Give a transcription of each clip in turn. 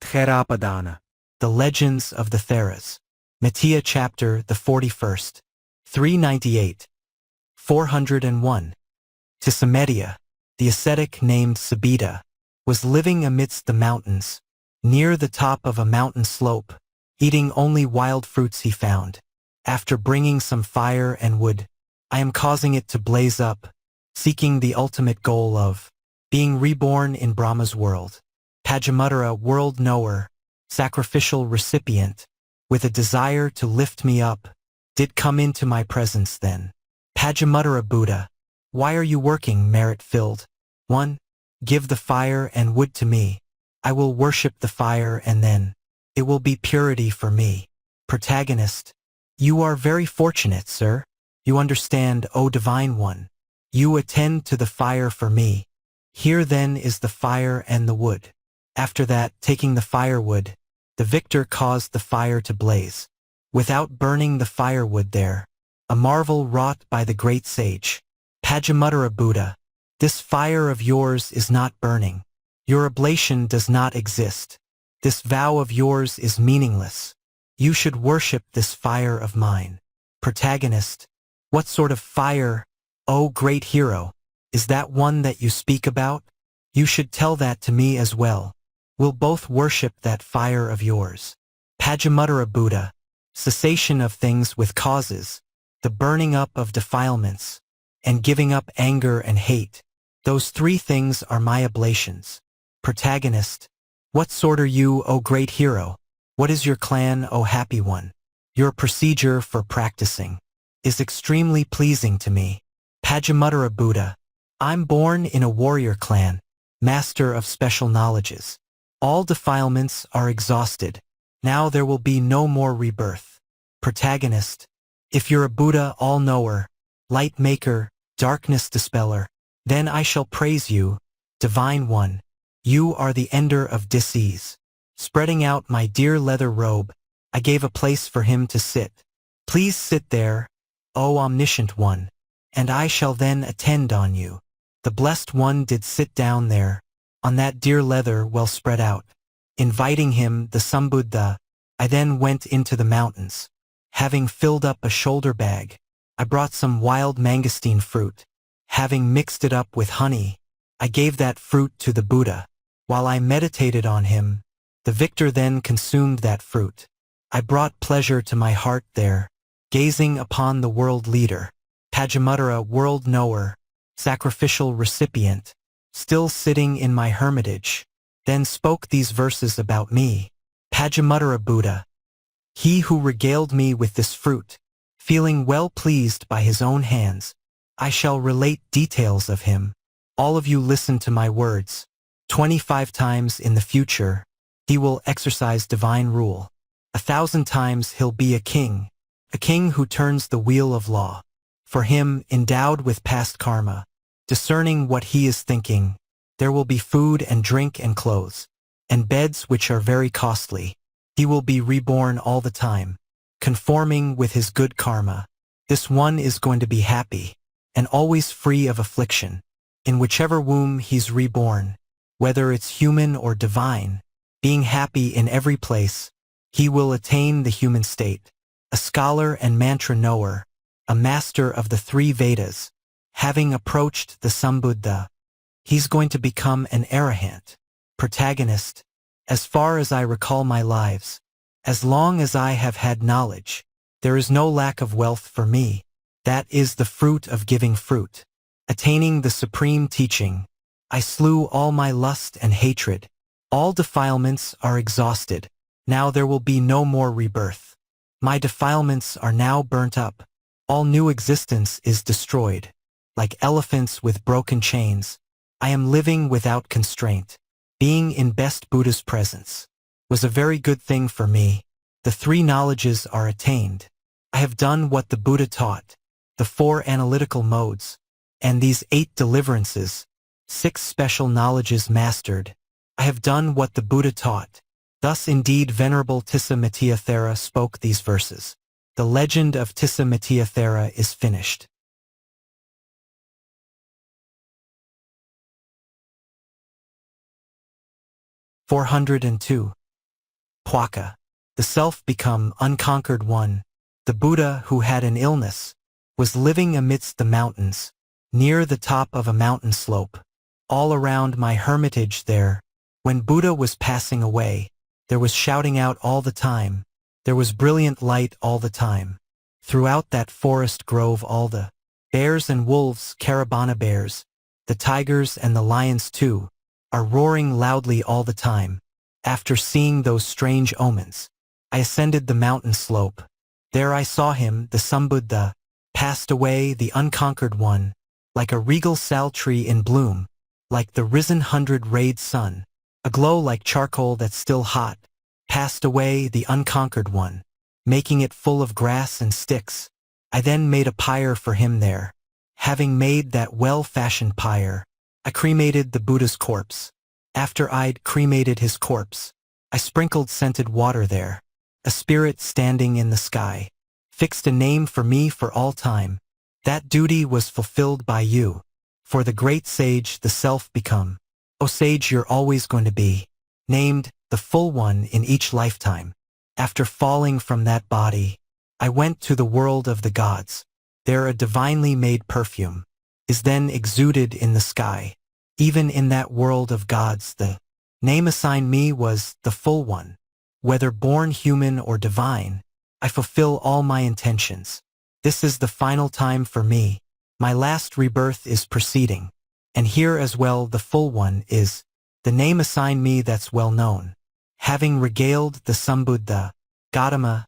Therāpadāna. The Legends of the Theras. Mettagu chapter the 41st. 398. 401. Tissametteyya, the ascetic named Sabita, was living amidst the mountains, near the top of a mountain slope, eating only wild fruits he found. After bringing some fire and wood, I am causing it to blaze up, seeking the ultimate goal of being reborn in Brahma's world. Pajamudara, world knower, sacrificial recipient, with a desire to lift me up, did come into my presence then. Pajamudara Buddha, why are you working merit-filled? 1. Give the fire and wood to me. I will worship the fire and then it will be purity for me. Protagonist, you are very fortunate, sir. You understand, O Divine One. You attend to the fire for me. Here then is the fire and the wood. After that, taking the firewood, the victor caused the fire to blaze, without burning the firewood there, a marvel wrought by the great sage. Pajamudara Buddha, this fire of yours is not burning. Your oblation does not exist. This vow of yours is meaningless. You should worship this fire of mine. Protagonist, what sort of fire, O great hero, is that one that you speak about? You should tell that to me as well. We'll both worship that fire of yours. Pajamudara Buddha, cessation of things with causes, the burning up of defilements, and giving up anger and hate. Those three things are my oblations. Protagonist, what sort are you, O great hero? What is your clan, O happy one? Your procedure for practicing is extremely pleasing to me. Pajamudara Buddha, I'm born in a warrior clan, master of special knowledges. All defilements are exhausted. Now there will be no more rebirth. Protagonist, if you're a Buddha all-knower, light maker, darkness dispeller, then I shall praise you, Divine One. You are the ender of disease. Spreading out my dear leather robe, I gave a place for him to sit. Please sit there, O omniscient one, and I shall then attend on you. The blessed one did sit down there, on that dear leather well spread out. Inviting him, the Sambuddha, I then went into the mountains. Having filled up a shoulder bag, I brought some wild mangosteen fruit. Having mixed it up with honey, I gave that fruit to the Buddha. While I meditated on him, the victor then consumed that fruit. I brought pleasure to my heart there, gazing upon the world leader, Pajamudara, world knower, sacrificial recipient, still sitting in my hermitage, then spoke these verses about me. Pajamudara Buddha, he who regaled me with this fruit, feeling well pleased by his own hands, I shall relate details of him. All of you listen to my words. 25 times in the future, he will exercise divine rule. 1,000 times he'll be a king who turns the wheel of law. For him, endowed with past karma, discerning what he is thinking, there will be food and drink and clothes, and beds which are very costly. He will be reborn all the time, conforming with his good karma. This one is going to be happy, and always free of affliction, in whichever womb he's reborn, whether it's human or divine, being happy in every place, he will attain the human state. A scholar and mantra knower, a master of the 3 Vedas, having approached the Sambuddha, he's going to become an arahant. Protagonist, as far as I recall my lives, as long as I have had knowledge, there is no lack of wealth for me. That is the fruit of giving fruit. Attaining the supreme teaching, I slew all my lust and hatred. All defilements are exhausted. Now there will be no more rebirth. My defilements are now burnt up. All new existence is destroyed. Like elephants with broken chains, I am living without constraint. Being in best Buddha's presence was a very good thing for me. The 3 knowledges are attained. I have done what the Buddha taught, the 4 analytical modes, and these 8 deliverances, 6 special knowledges mastered. I have done what the Buddha taught. Thus indeed Venerable Tissametteyya spoke these verses. The legend of Tissametteyya is finished. 402. Pwaka, the self-become unconquered one, the Buddha who had an illness, was living amidst the mountains, near the top of a mountain slope. All around my hermitage there, when Buddha was passing away, there was shouting out all the time, there was brilliant light all the time. Throughout that forest grove all the bears and wolves, Caravana bears, the tigers and the lions too, are roaring loudly all the time. After seeing those strange omens, I ascended the mountain slope. There I saw him, the Sambuddha, passed away, the unconquered one, like a regal sal tree in bloom, like the risen 100-rayed sun, aglow like charcoal that's still hot, passed away, the unconquered one, making it full of grass and sticks. I then made a pyre for him there. Having made that well-fashioned pyre, I cremated the Buddha's corpse. After I'd cremated his corpse, I sprinkled scented water there. A spirit standing in the sky fixed a name for me for all time. That duty was fulfilled by you. For the great sage, the self-become. O sage, you're always going to be named the full one in each lifetime. After falling from that body, I went to the world of the gods. There a divinely made perfume is then exuded in the sky. Even in that world of gods, the name assigned me was the full one. Whether born human or divine, I fulfill all my intentions. This is the final time for me. My last rebirth is proceeding. And here as well the full one is the name assigned me that's well known. Having regaled the Sambuddha, Gautama,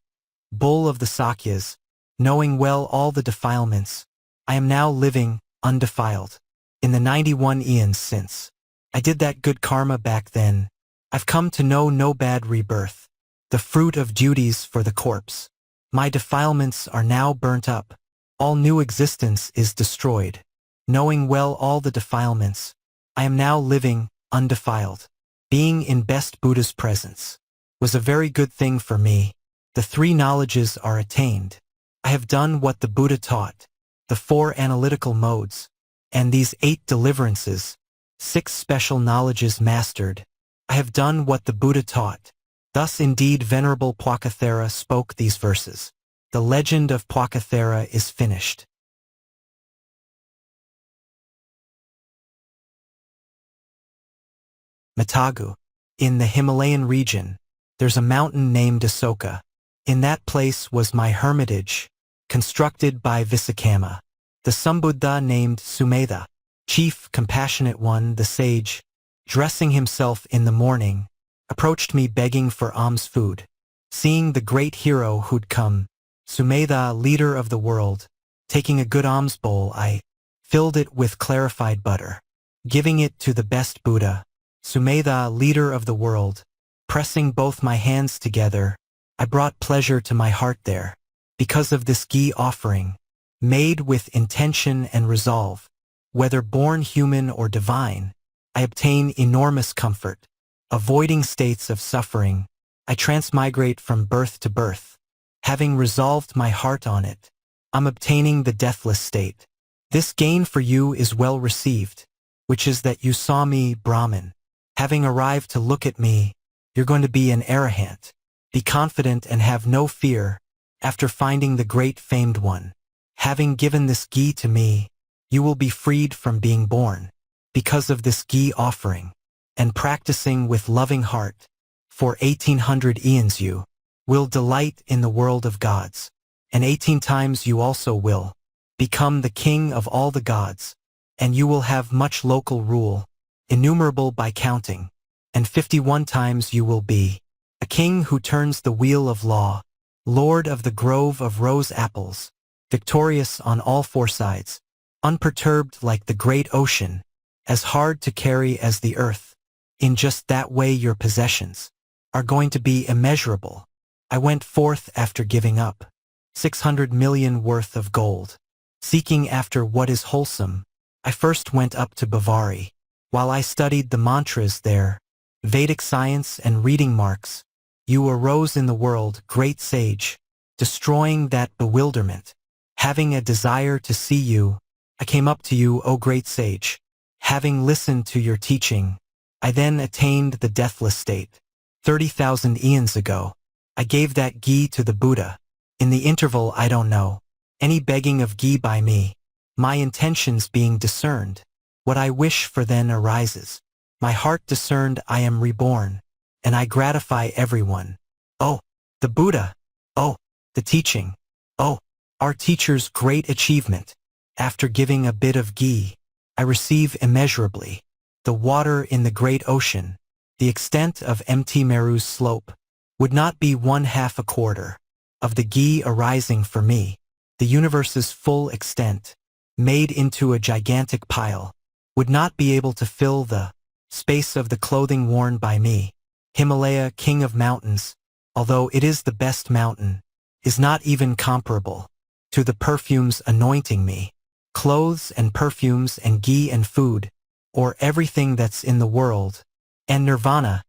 bull of the Sakyas, knowing well all the defilements, I am now living undefiled. In the 91 eons since I did that good karma back then, I've come to know no bad rebirth, the fruit of duties for the corpse. My defilements are now burnt up. All new existence is destroyed. Knowing well all the defilements, I am now living undefiled. Being in best Buddha's presence was a very good thing for me. The 3 knowledges are attained. I have done what the Buddha taught, the 4 analytical modes, and these 8 deliverances, 6 special knowledges mastered. I have done what the Buddha taught. Thus indeed Venerable Pwakathera spoke these verses. The legend of Pwakathera is finished. Mettagu. In the Himalayan region, there's a mountain named Dhotaka. In that place was my hermitage, constructed by Visakama. The Sambuddha named Sumedha, chief compassionate one, the sage, dressing himself in the morning, approached me begging for alms food. Seeing the great hero who'd come, Sumedha, leader of the world, taking a good alms bowl, I filled it with clarified butter, giving it to the best Buddha. Sumedha, leader of the world, pressing both my hands together, I brought pleasure to my heart there. Because of this ghee offering, made with intention and resolve, whether born human or divine, I obtain enormous comfort. Avoiding states of suffering, I transmigrate from birth to birth. Having resolved my heart on it, I'm obtaining the deathless state. This gain for you is well received, which is that you saw me, Brahman. Having arrived to look at me, you're going to be an arahant. Be confident and have no fear. After finding the great famed one, having given this ghee to me, you will be freed from being born. Because of this ghee offering, and practicing with loving heart, for 1800 eons you will delight in the world of gods, and 18 times you also will become the king of all the gods, and you will have much local rule, innumerable by counting, and 51 times you will be a king who turns the wheel of law, lord of the grove of rose apples, victorious on all 4 sides, unperturbed like the great ocean, as hard to carry as the earth. In just that way your possessions are going to be immeasurable. I went forth after giving up 600 million worth of gold. Seeking after what is wholesome, I first went up to Bavari. While I studied the mantras there, Vedic science and reading marks, you arose in the world, great sage, destroying that bewilderment. Having a desire to see you, I came up to you, O great sage. Having listened to your teaching, I then attained the deathless state. 30,000 eons ago, I gave that ghee to the Buddha. In the interval I don't know any begging of ghee by me, my intentions being discerned. What I wish for then arises. My heart discerned I am reborn, and I gratify everyone. Oh, the Buddha! Oh, the teaching! Oh, our teacher's great achievement! After giving a bit of ghee, I receive immeasurably. The water in the great ocean, the extent of empty Meru's slope, would not be 1/2 a quarter of the ghee arising for me. The universe's full extent, made into a gigantic pile, would not be able to fill the space of the clothing worn by me. Himalaya, king of mountains, although it is the best mountain, is not even comparable to the perfumes anointing me. Clothes and perfumes and ghee and food, or everything that's in the world, and nirvana,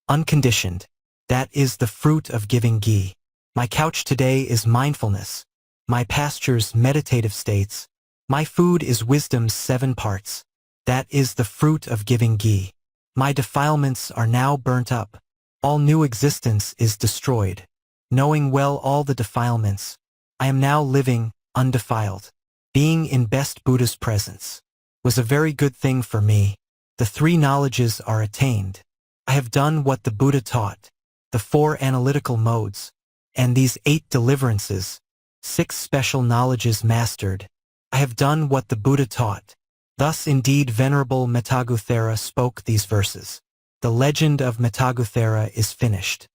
unconditioned, that is the fruit of giving ghee. My couch today is mindfulness, my pastures meditative states, my food is wisdom's 7 parts, that is the fruit of giving ghee. My defilements are now burnt up, all new existence is destroyed. Knowing well all the defilements, I am now living, undefiled. Being in best Buddha's presence was a very good thing for me. The 3 knowledges are attained. I have done what the Buddha taught, the 4 analytical modes, and these 8 deliverances, 6 special knowledges mastered. I have done what the Buddha taught. Thus indeed Venerable Mettagu Thera spoke these verses. The legend of Mettagu Thera is finished.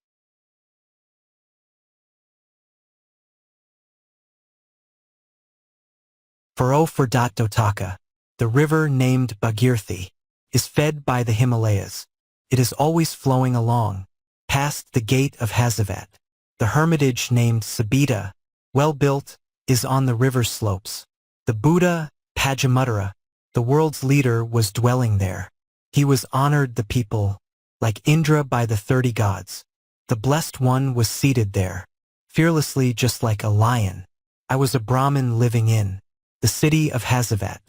For Dhotaka, the river named Bhagirathi, is fed by the Himalayas. It is always flowing along, past the gate of Hasavat. The hermitage named Sabita, well built, is on the river's slopes. The Buddha, Pajamuttara, the world's leader, was dwelling there. He was honored the people, like Indra by the 30 gods. The Blessed One was seated there, fearlessly just like a lion. I was a Brahmin living in the city of Hasavat.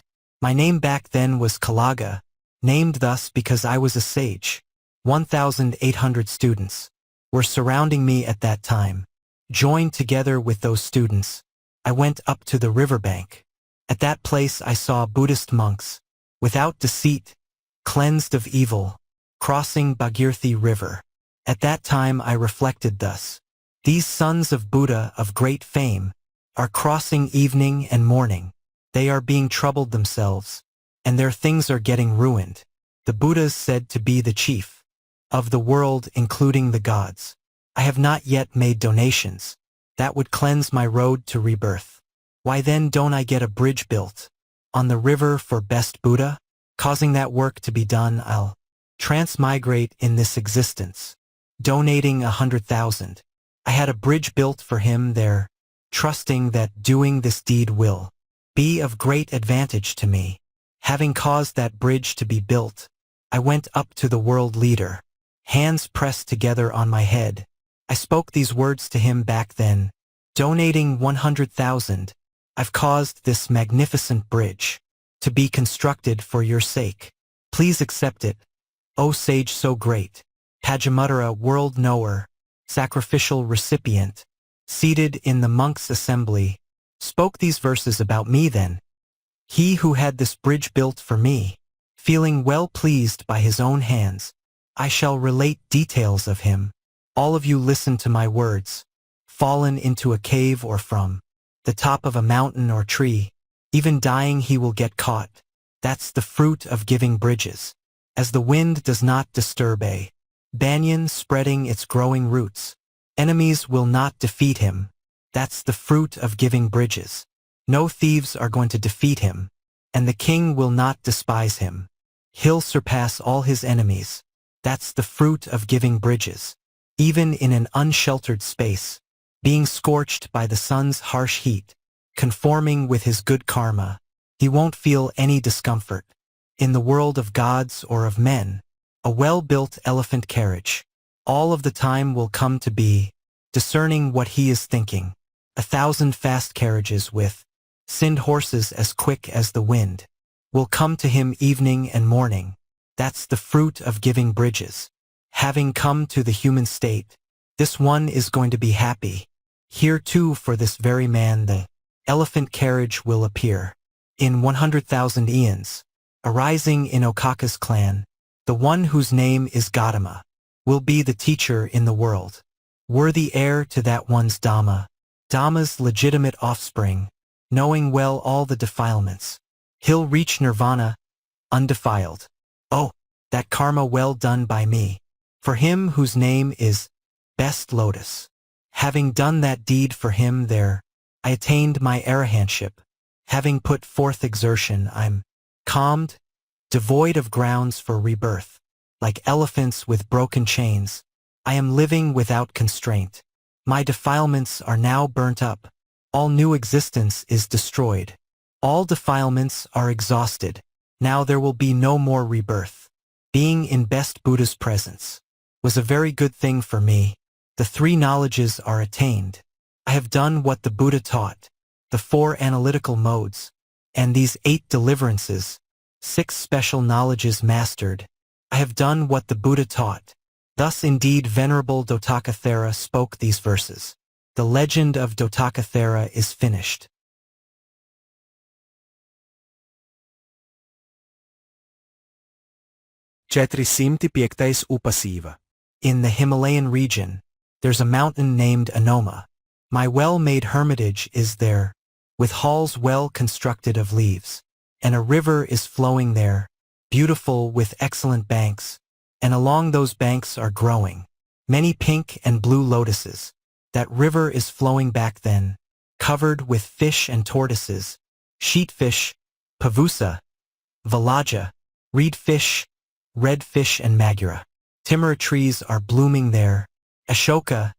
My name back then was Kalaga, named thus because I was a sage. 1,800 students were surrounding me at that time. Joined together with those students, I went up to the riverbank. At that place I saw Buddhist monks, without deceit, cleansed of evil, crossing Bhagirathi River. At that time I reflected thus: these sons of Buddha of great fame are crossing evening and morning. They are being troubled themselves, and their things are getting ruined. The Buddha is said to be the chief of the world, including the gods. I have not yet made donations. That would cleanse my road to rebirth. Why then don't I get a bridge built on the river for best Buddha? Causing that work to be done, I'll transmigrate in this existence, donating 100,000. I had a bridge built for him there, trusting that doing this deed will be of great advantage to me. Having caused that bridge to be built, I went up to the world leader, hands pressed together on my head. I spoke these words to him back then, donating 100,000. I've caused this magnificent bridge to be constructed for your sake. Please accept it, O sage so great. Pajamuttara, world knower, sacrificial recipient, seated in the monks' assembly, spoke these verses about me then. He who had this bridge built for me, feeling well pleased by his own hands, I shall relate details of him. All of you listen to my words. Fallen into a cave or from the top of a mountain or tree, even dying he will get caught. That's the fruit of giving bridges. As the wind does not disturb a banyan spreading its growing roots, enemies will not defeat him. That's the fruit of giving bridges. No thieves are going to defeat him, and the king will not despise him. He'll surpass all his enemies. That's the fruit of giving bridges. Even in an unsheltered space, being scorched by the sun's harsh heat, conforming with his good karma, he won't feel any discomfort. In the world of gods or of men, a well-built elephant carriage, all of the time will come to be, discerning what he is thinking. 1,000 fast carriages with sinned horses as quick as the wind will come to him evening and morning. That's the fruit of giving bridges. Having come to the human state, this one is going to be happy. Here too for this very man the elephant carriage will appear. In 100,000 eons, arising in Okaka's clan, the one whose name is Gautama, will be the teacher in the world. Worthy heir to that one's Dhamma, Dhamma's legitimate offspring, knowing well all the defilements. He'll reach nirvana, undefiled. Oh, that karma well done by me, for him whose name is Best Lotus. Having done that deed for him there, I attained my arahantship. Having put forth exertion, I'm calmed, devoid of grounds for rebirth. Like elephants with broken chains, I am living without constraint. My defilements are now burnt up. All new existence is destroyed. All defilements are exhausted. Now there will be no more rebirth. Being in best Buddha's presence was a very good thing for me. The 3 knowledges are attained. I have done what the Buddha taught, the 4 analytical modes, and these 8 deliverances, 6 special knowledges mastered. I have done what the Buddha taught. Thus indeed Venerable Dhotaka Thera spoke these verses. The legend of Dhotaka Thera is finished. Upasiva. In the Himalayan region, there's a mountain named Anoma. My well-made hermitage is there, with halls well constructed of leaves, and a river is flowing there, beautiful with excellent banks, and along those banks are growing many pink and blue lotuses. That river is flowing back then, covered with fish and tortoises, sheatfish, pavusa, valaja, reed fish, red fish and magura. Timara trees are blooming there, ashoka,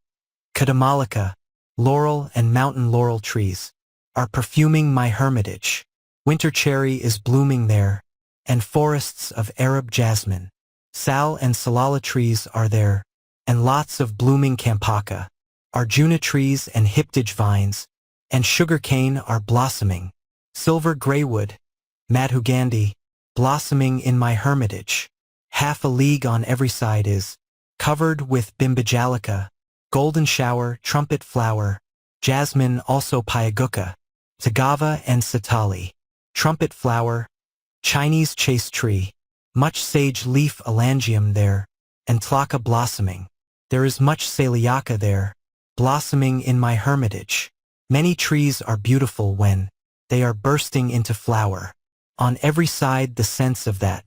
kadamalaka, laurel and mountain laurel trees are perfuming my hermitage. Winter cherry is blooming there, and forests of Arab jasmine, sal and salala trees are there, and lots of blooming kampaka, arjuna trees and hiptage vines, and sugar cane are blossoming. Silver graywood, madhugandhi, blossoming in my hermitage. Half a league on every side is covered with bimbajalika, golden shower, trumpet flower, jasmine also pyaguka, tagava and satali, trumpet flower, Chinese chase tree, much sage leaf elangium there, and tlaka blossoming. There is much saliyaka there, blossoming in my hermitage. Many trees are beautiful when they are bursting into flower. On every side the scents of that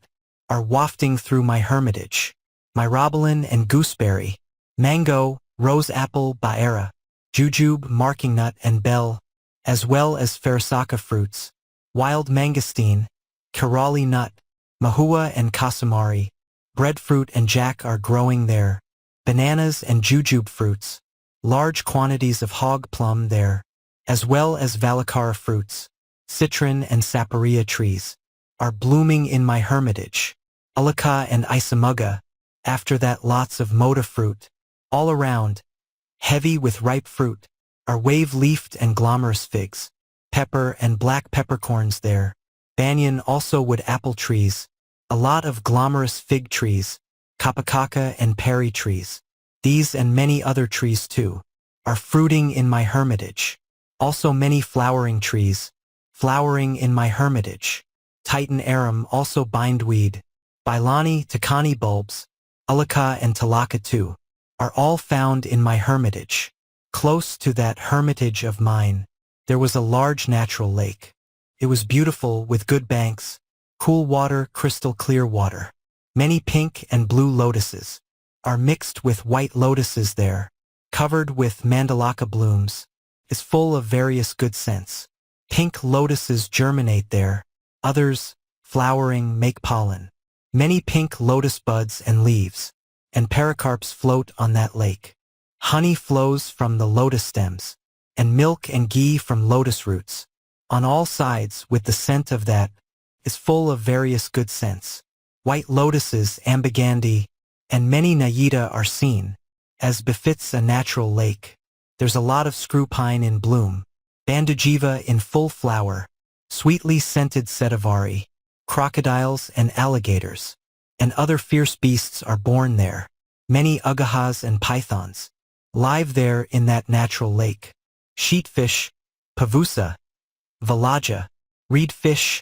are wafting through my hermitage. Myrobalan and gooseberry, mango, rose apple, baera, jujube, marking nut and bell, as well as farasaka fruits, wild mangosteen, Kerala nut, mahua and kasamari, breadfruit and jack are growing there, bananas and jujube fruits, large quantities of hog plum there, as well as valakara fruits, citron and sapariya trees, are blooming in my hermitage. Ulaka and isamuga, after that lots of moda fruit, all around, heavy with ripe fruit, are wave-leafed and glamorous figs, pepper and black peppercorns there, banyan also wood apple trees, a lot of glamorous fig trees, kapakaka and peri trees. These and many other trees too, are fruiting in my hermitage. Also many flowering trees, flowering in my hermitage. Titan arum also bindweed, Bailani, Takani bulbs, Ulaka and Talaka too, are all found in my hermitage. Close to that hermitage of mine, there was a large natural lake. It was beautiful with good banks, cool water, crystal clear water. Many pink and blue lotuses are mixed with white lotuses there, covered with mandalaka blooms, is full of various good scents. Pink lotuses germinate there, others, flowering, make pollen. Many pink lotus buds and leaves, and pericarps float on that lake. Honey flows from the lotus stems, and milk and ghee from lotus roots. On all sides, with the scent of that, is full of various good scents. White lotuses, ambigandhi, and many nayita are seen, as befits a natural lake. There's a lot of screw pine in bloom, bandajiva in full flower, sweetly scented setavari, crocodiles and alligators, and other fierce beasts are born there. Many ugahas and pythons live there in that natural lake. Sheetfish, pavusa, valaja, reed fish,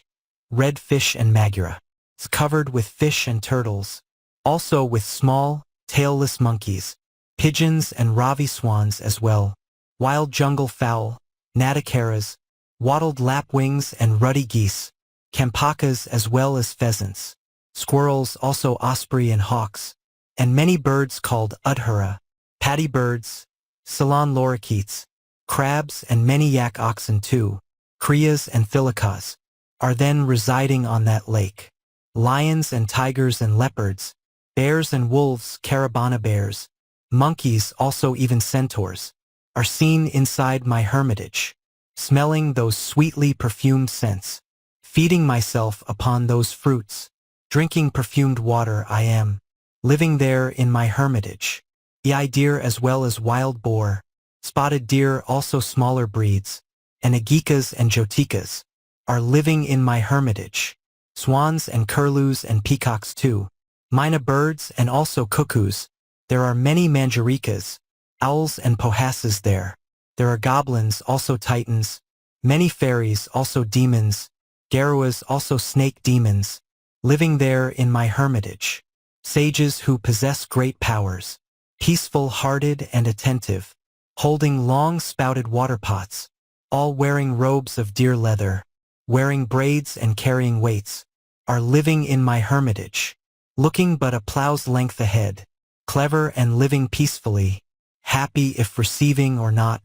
red fish and magura. It's covered with fish and turtles, also with small, tailless monkeys, pigeons and ravi swans as well, wild jungle fowl, natakaras, wattled lapwings and ruddy geese, kampakas as well as pheasants, squirrels, also osprey and hawks, and many birds called udhara, paddy birds, ceylon lorikeets, crabs and many yak oxen too, kriyas and thilikas, are then residing on that lake. Lions and tigers and leopards, bears and wolves, caravana bears, monkeys, also even centaurs, are seen inside my hermitage, smelling those sweetly perfumed scents, feeding myself upon those fruits, drinking perfumed water. I am living there in my hermitage. Ei deer as well as wild boar, spotted deer, also smaller breeds, and agikas and jotikas, are living in my hermitage. Swans and curlews and peacocks too, mina birds and also cuckoos. There are many manjarikas, owls and pohasas there. There are goblins, also titans, many fairies, also demons, garuas, also snake demons, living there in my hermitage. Sages who possess great powers, peaceful-hearted and attentive, holding long-spouted water pots, all wearing robes of deer leather, wearing braids and carrying weights, are living in my hermitage, looking but a plow's length ahead, clever and living peacefully, happy if receiving or not.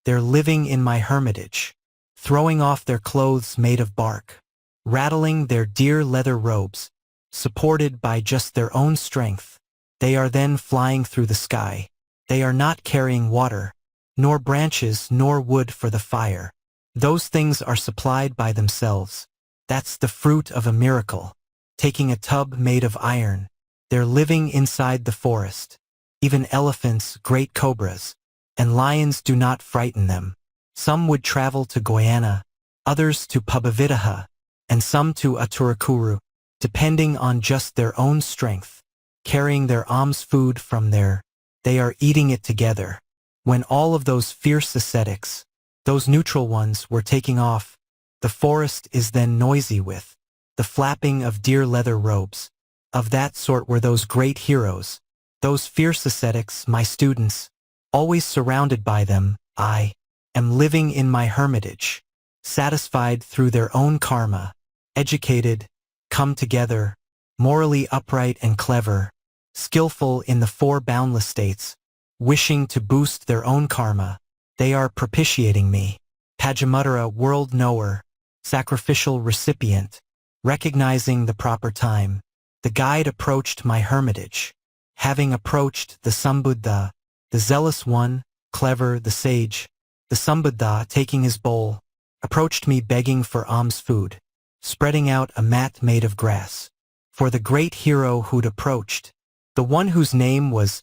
They're living in my hermitage, throwing off their clothes made of bark, rattling their deer leather robes, supported by just their own strength. They are then flying through the sky. They are not carrying water, nor branches, nor wood for the fire. Those things are supplied by themselves. That's the fruit of a miracle. Taking a tub made of iron, they're living inside the forest. Even elephants, great cobras, and lions do not frighten them. Some would travel to Guyana, others to Pabavitaha, and some to Aturakuru, depending on just their own strength, carrying their alms food from there. They are eating it together. When all of those fierce ascetics, those neutral ones, were taking off, the forest is then noisy with the flapping of deer leather robes. Of that sort were those great heroes, those fierce ascetics, my students, always surrounded by them. I am living in my hermitage, satisfied through their own karma, educated, come together, morally upright and clever, skillful in the four boundless states, wishing to boost their own karma. They are propitiating me. Pajamuttara, world knower, sacrificial recipient, recognizing the proper time. The guide approached my hermitage. Having approached the Sambuddha, the zealous one, clever, the sage, the Sambuddha, taking his bowl, approached me begging for alms food, spreading out a mat made of grass. For the great hero who'd approached, the one whose name was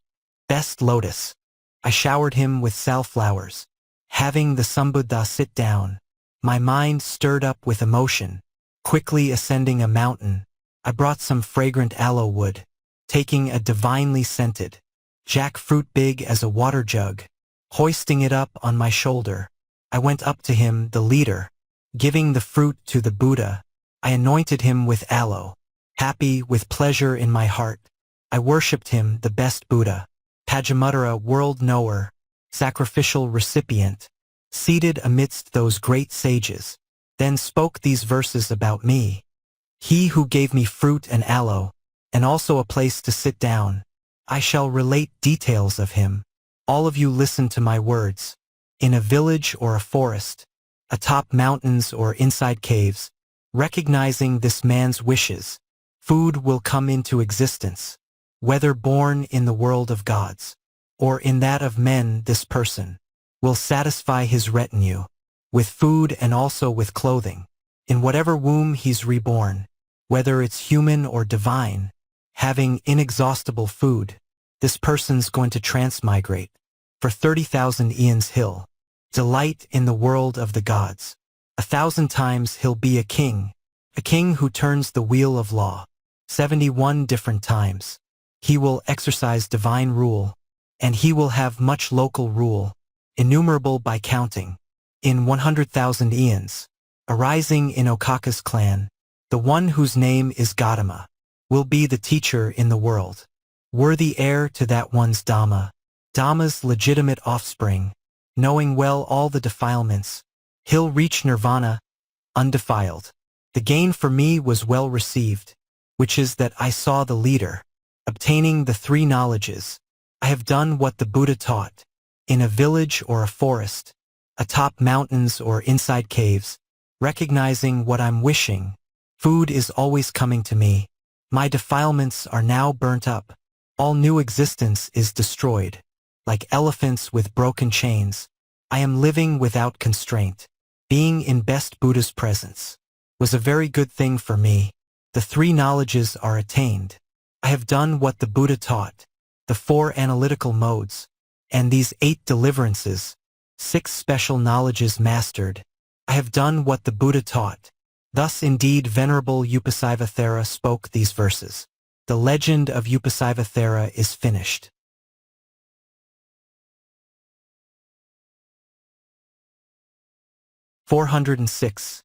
Best Lotus, I showered him with salflowers. Having the Sambuddha sit down, my mind stirred up with emotion. Quickly ascending a mountain, I brought some fragrant aloe wood, taking a divinely scented jackfruit big as a water jug, hoisting it up on my shoulder. I went up to him, the leader, giving the fruit to the Buddha. I anointed him with aloe. Happy, with pleasure in my heart, I worshipped him, the best Buddha. Pajamuttara, world knower, sacrificial recipient, seated amidst those great sages, then spoke these verses about me. He who gave me fruit and aloe, and also a place to sit down. I shall relate details of him. All of you listen to my words. In a village or a forest, atop mountains or inside caves, recognizing this man's wishes, food will come into existence. Whether born in the world of gods, or in that of men, this person will satisfy his retinue with food and also with clothing. In whatever womb he's reborn, whether it's human or divine, having inexhaustible food, this person's going to transmigrate for 30,000 eons. He'll delight in the world of the gods. 1,000 times he'll be a king who turns the wheel of law. 71 different times. he will exercise divine rule, and he will have much local rule, innumerable by counting, in 100,000 eons, arising in Okaka's clan, the one whose name is Gautama, will be the teacher in the world, worthy heir to that one's Dhamma, Dhamma's legitimate offspring, knowing well all the defilements, he'll reach nirvana, undefiled. The gain for me was well received, which is that I saw the leader, obtaining the three knowledges. I have done what the Buddha taught, in a village or a forest, atop mountains or inside caves, recognizing what I'm wishing. Food is always coming to me. My defilements are now burnt up. All new existence is destroyed. Like elephants with broken chains, I am living without constraint. Being in best Buddha's presence was a very good thing for me. The three knowledges are attained. I have done what the Buddha taught, the four analytical modes, and these 8 deliverances, 6 special knowledges mastered. I have done what the Buddha taught. Thus indeed Venerable Upasiva Thera spoke these verses. The legend of Upasiva Thera is finished. (406)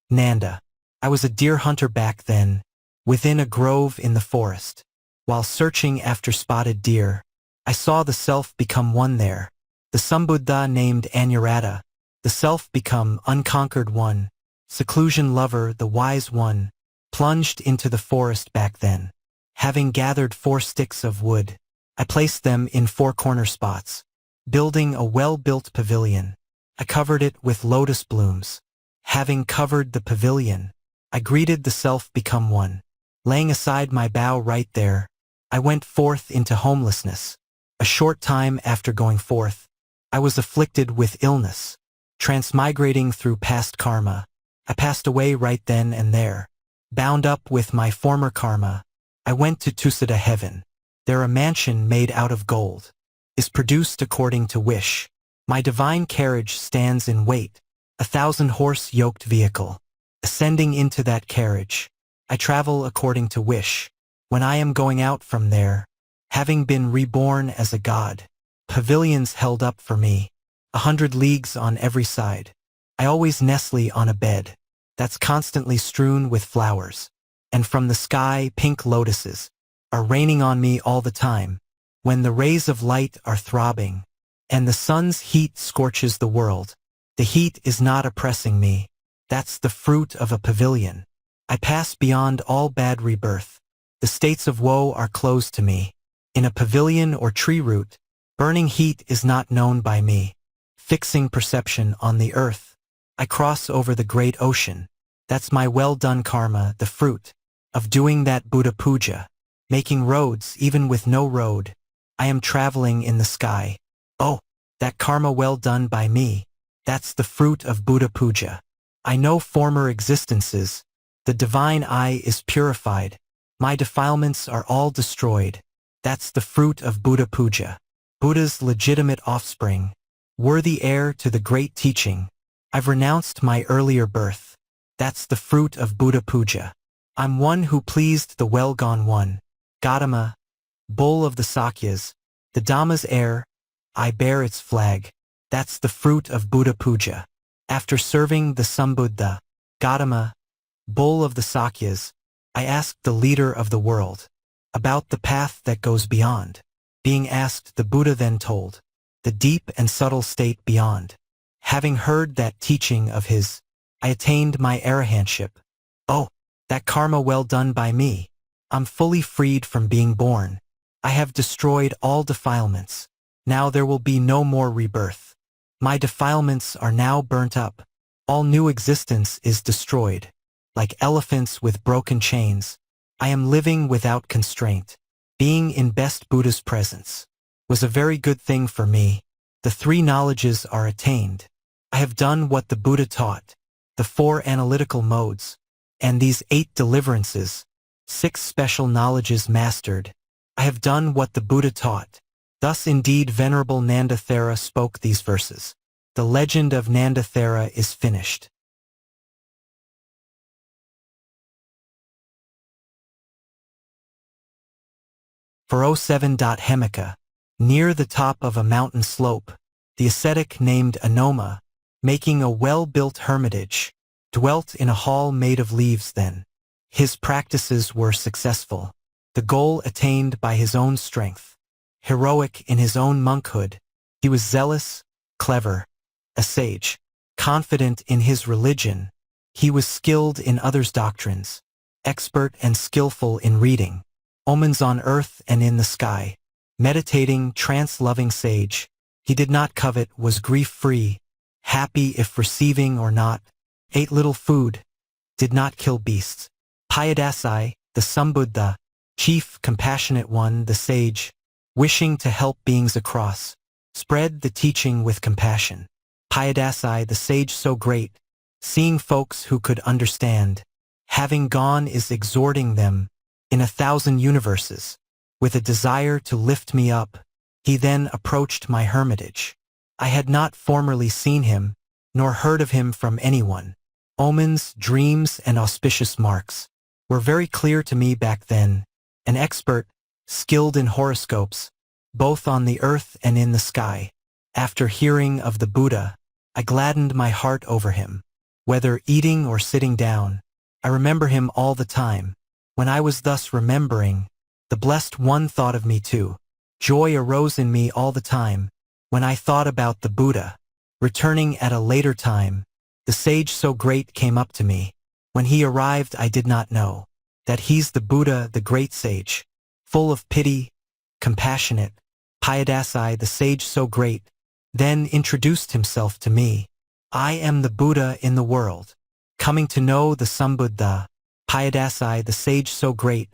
Nanda. I was a deer hunter back then, within a grove in the forest. While searching after spotted deer, I saw the self become one there. The Sambuddha named Anuradha, the self become unconquered one, seclusion lover, the wise one, plunged into the forest back then. Having gathered 4 sticks of wood, I placed them in 4 corner spots, building a well-built pavilion. I covered it with lotus blooms. Having covered the pavilion, I greeted the self become one. Laying aside my bow right there, I went forth into homelessness. A short time after going forth, I was afflicted with illness. Transmigrating through past karma, I passed away right then and there. Bound up with my former karma, I went to Tusada heaven. There a mansion made out of gold is produced according to wish. My divine carriage stands in wait, a 1,000-horse yoked vehicle. Ascending into that carriage, I travel according to wish. When I am going out from there, having been reborn as a god, pavilions held up for me, 100 leagues on every side. I always nestle on a bed that's constantly strewn with flowers, and from the sky pink lotuses are raining on me all the time. When the rays of light are throbbing, and the sun's heat scorches the world, the heat is not oppressing me. That's the fruit of a pavilion. I pass beyond all bad rebirth. The states of woe are closed to me. In a pavilion or tree root, burning heat is not known by me. Fixing perception on the earth, I cross over the great ocean. That's my well-done karma, the fruit of doing that Buddha puja. Making roads even with no road, I am traveling in the sky. Oh, that karma well done by me. That's the fruit of Buddha puja. I know former existences. The divine eye is purified. My defilements are all destroyed. That's the fruit of Buddha puja. Buddha's legitimate offspring, worthy heir to the great teaching. I've renounced my earlier birth. That's the fruit of Buddha puja. I'm one who pleased the well-gone one. Gautama, bull of the Sakyas, the Dhamma's heir, I bear its flag. That's the fruit of Buddha puja. After serving the Sambuddha, Gautama, bull of the Sakyas, I asked the leader of the world about the path that goes beyond. Being asked, the Buddha then told the deep and subtle state beyond. Having heard that teaching of his, I attained my arahantship. Oh, that karma well done by me. I'm fully freed from being born. I have destroyed all defilements. Now there will be no more rebirth. My defilements are now burnt up. All new existence is destroyed. Like elephants with broken chains, I am living without constraint. Being in best Buddha's presence was a very good thing for me. The 3 knowledges are attained. I have done what the Buddha taught, the 4 analytical modes, and these 8 deliverances, 6 special knowledges mastered. I have done what the Buddha taught. Thus indeed Venerable Nanda Thera spoke these verses. The legend of Nanda Thera is finished. 407. Hemaka. Near the top of a mountain slope, the ascetic named Anoma, making a well-built hermitage, dwelt in a hall made of leaves then. His practices were successful, the goal attained by his own strength. Heroic in his own monkhood, he was zealous, clever, a sage. Confident in his religion, he was skilled in others' doctrines, expert and skillful in reading omens on earth and in the sky. Meditating, trance-loving sage, he did not covet, was grief-free, happy if receiving or not, ate little food, did not kill beasts. Payadasai, the Sambuddha, chief compassionate one, the sage, wishing to help beings across, spread the teaching with compassion. Payadasai, the sage so great, seeing folks who could understand, having gone is exhorting them, in 1,000 universes, with a desire to lift me up, he then approached my hermitage. I had not formerly seen him, nor heard of him from anyone. Omens, dreams, and auspicious marks were very clear to me back then. An expert, skilled in horoscopes, both on the earth and in the sky. After hearing of the Buddha, I gladdened my heart over him. Whether eating or sitting down, I remember him all the time. When I was thus remembering, the Blessed One thought of me too. Joy arose in me all the time, when I thought about the Buddha. Returning at a later time, the sage so great came up to me. When he arrived I did not know that he's the Buddha, the great sage, full of pity, compassionate. Payadasai, the sage so great, then introduced himself to me. I am the Buddha in the world, coming to know the Sambuddha. Payadasai, the sage so great,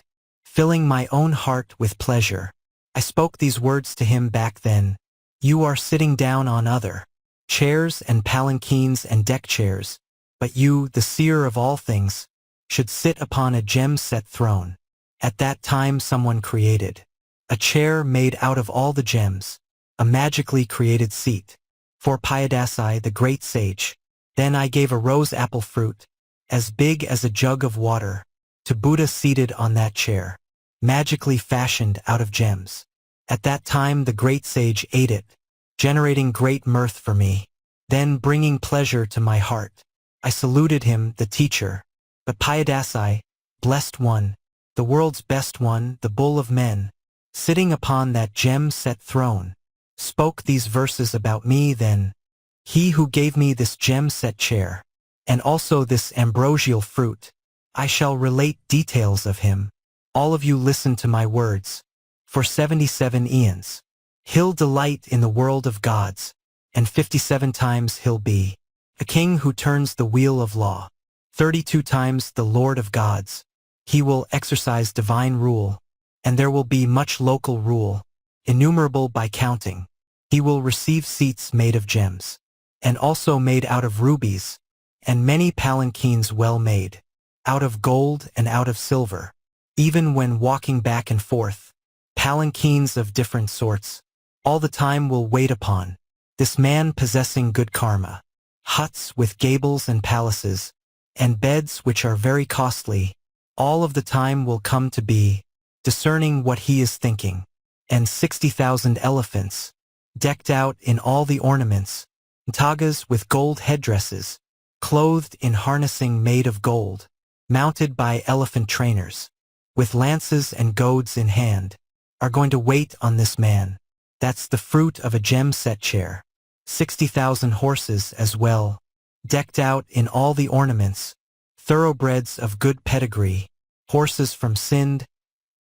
filling my own heart with pleasure. I spoke these words to him back then. You are sitting down on other chairs and palanquins and deck chairs, but you, the seer of all things, should sit upon a gem-set throne. At that time someone created a chair made out of all the gems, a magically created seat for Payadasai, the great sage. Then I gave a rose apple fruit, as big as a jug of water, to Buddha seated on that chair, magically fashioned out of gems. At that time the great sage ate it, generating great mirth for me, then bringing pleasure to my heart. I saluted him, the teacher. But Payadasai, blessed one, the world's best one, the bull of men, sitting upon that gem-set throne, spoke these verses about me then. He who gave me this gem-set chair, and also this ambrosial fruit, I shall relate details of him. All of you listen to my words. For 77 eons, he'll delight in the world of gods, and 57 times he'll be a king who turns the wheel of law. 32 times the Lord of gods. He will exercise divine rule, and there will be much local rule, innumerable by counting. He will receive seats made of gems, and also made out of rubies, and many palanquins well made, out of gold and out of silver. Even when walking back and forth, palanquins of different sorts, all the time will wait upon this man possessing good karma. Huts with gables and palaces, and beds which are very costly, all of the time will come to be, discerning what he is thinking. And 60,000 elephants, decked out in all the ornaments, tagas with gold headdresses, clothed in harnessing made of gold, mounted by elephant trainers, with lances and goads in hand, are going to wait on this man. That's the fruit of a gem-set chair. 60,000 horses as well, decked out in all the ornaments, thoroughbreds of good pedigree, horses from Sind,